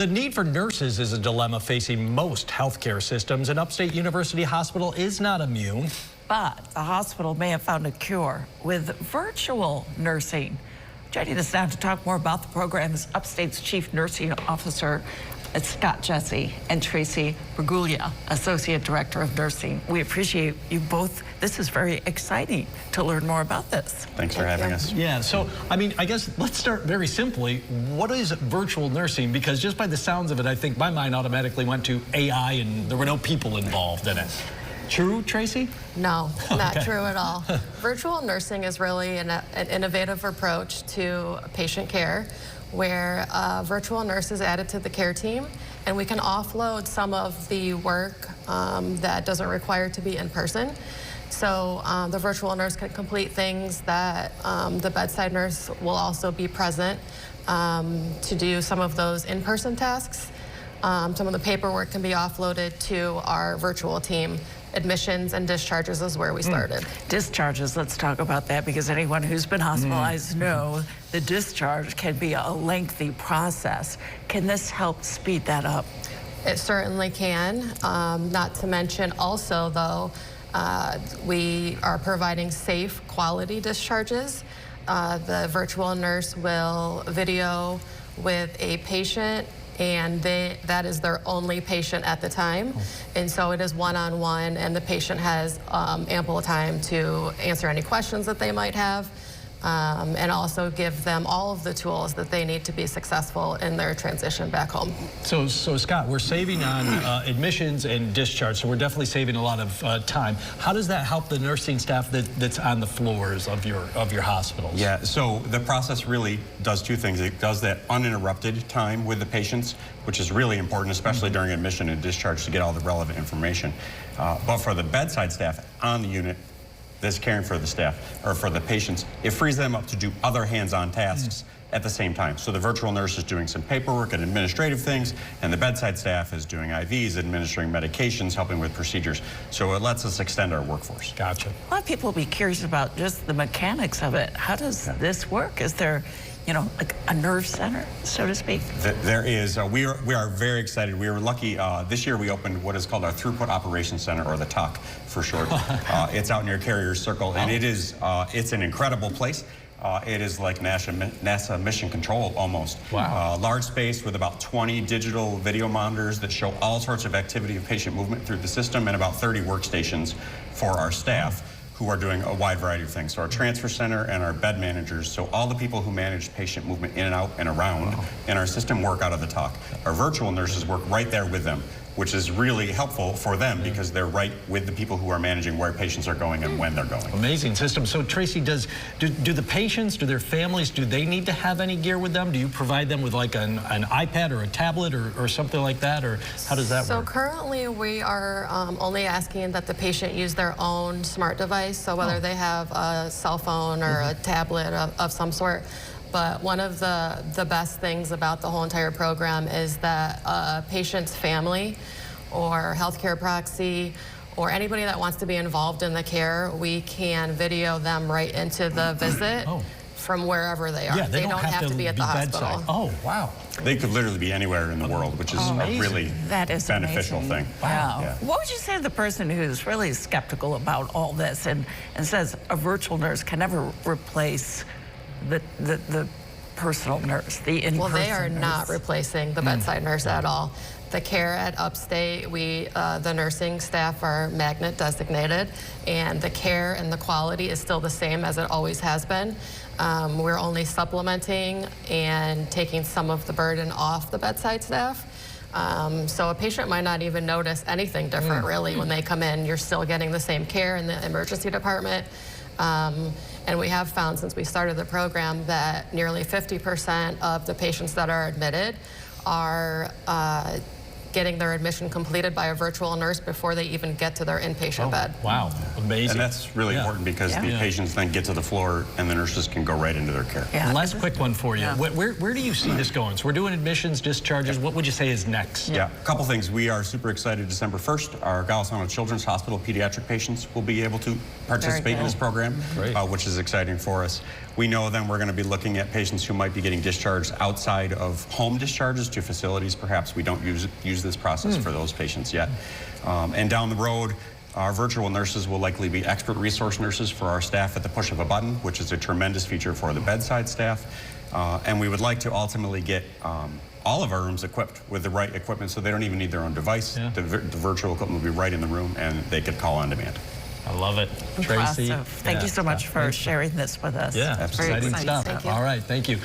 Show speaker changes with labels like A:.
A: The need for nurses is a dilemma facing most healthcare systems, and Upstate University Hospital is not immune.
B: But the hospital may have found a cure with virtual nursing. Joining us now to talk more about the program is Upstate's Chief Nursing Officer, Scott Jesse, and Tracy Bruguglia, Associate Director of Nursing. We appreciate you both. This is very exciting to learn more about this.
C: Thanks for having us.
A: Yeah, so, I guess let's start very simply. What is virtual nursing? Because just by the sounds of it, I think my mind automatically went to AI and there were no people involved in it. True, Tracy?
D: No, not true at all. Virtual nursing is really an innovative approach to patient care where a virtual nurse is added to the care team, and we can offload some of the work that doesn't require to be in person. So the virtual nurse can complete things that the bedside nurse will also be present to do some of those in-person tasks. Some of the paperwork can be offloaded to our virtual team. Admissions and discharges is where we started.
B: Discharges, let's talk about that, because anyone who's been hospitalized know the discharge can be a lengthy process. Can this help speed that up?
D: It certainly can. Not to mention also, though, we are providing safe, quality discharges. The virtual nurse will video with a patient, and that is their only patient at the time. And so it is one-on-one, and the patient has ample time to answer any questions that they might have, and also give them all of the tools that they need to be successful in their transition back home.
A: So Scott, we're saving on admissions and discharge, so we're definitely saving a lot of time. How does that help the nursing staff that's on the floors of your hospitals?
C: Yeah, so the process really does two things. It does that uninterrupted time with the patients, which is really important, especially during admission and discharge, to get all the relevant information. But for the bedside staff on the unit that's caring for the staff or for the patients, it frees them up to do other hands-on tasks at the same time. So the virtual nurse is doing some paperwork and administrative things, and the bedside staff is doing IVs, administering medications, helping with procedures. So it lets us extend our workforce.
A: Gotcha.
B: A lot of people will be curious about just the mechanics of it. How does this work? Is there, like a nerve center, so to speak?
C: There is. We are very excited. We were lucky. This year we opened what is called our Throughput Operations Center, or the TOC for short. It's out near Carrier Circle, and it's an incredible place. It is like NASA Mission Control almost.
A: Wow.
C: Large space with about 20 digital video monitors that show all sorts of activity of patient movement through the system, and about 30 workstations for our staff who are doing a wide variety of things. So our transfer center and our bed managers, so all the people who manage patient movement in and out and around in our system work out of the TOC. Our virtual nurses work right there with them, which is really helpful for them because they're right with the people who are managing where patients are going and when they're going.
A: Amazing system. So Tracy, do the patients, do their families, do they need to have any gear with them? Do you provide them with like an iPad or a tablet or something like that, or how does that work?
D: So currently we are only asking that the patient use their own smart device, so whether they have a cell phone or a tablet of some sort. But one of the best things about the whole entire program is that a patient's family or healthcare proxy or anybody that wants to be involved in the care, we can video them right into the visit from wherever they are.
A: Yeah,
D: they don't have to be at the hospital.
A: Bedside. Oh, wow.
C: They could literally be anywhere in the world, which is a really beneficial thing.
B: Wow. Yeah. What would you say to the person who's really skeptical about all this and says a virtual nurse can never replace the personal nurse, the in-person
D: Well, they are
B: nurse?
D: not replacing the bedside nurse at all. The care at Upstate, the nursing staff are magnet designated, and the care and the quality is still the same as it always has been. We're only supplementing and taking some of the burden off the bedside staff. So a patient might not even notice anything different really when they come in. You're still getting the same care in the emergency department. And we have found since we started the program that nearly 50% of the patients that are admitted are getting their admission completed by a virtual nurse before they even get to their inpatient bed.
A: Wow, amazing.
C: And that's really important because the patients then get to the floor and the nurses can go right into their care.
B: Yeah.
A: Last quick one for you. Where do you see this going? So we're doing admissions, discharges. What would you say is next?
C: Yeah, a couple things. We are super excited. December 1st, our Golisano Children's Hospital pediatric patients will be able to participate in this program, which is exciting for us. We know then we're going to be looking at patients who might be getting discharged outside of home discharges to facilities. Perhaps we don't use this process for those patients yet. And down the road, our virtual nurses will likely be expert resource nurses for our staff at the push of a button, which is a tremendous feature for the bedside staff. And we would like to ultimately get all of our rooms equipped with the right equipment so they don't even need their own device. The virtual equipment will be right in the room and they could call on demand.
A: I love it. Tracy.
B: Impressive. Thank you so much for sharing this with us.
A: Yeah,
B: Very
A: exciting stuff.
D: Thank you.
A: All right, thank you.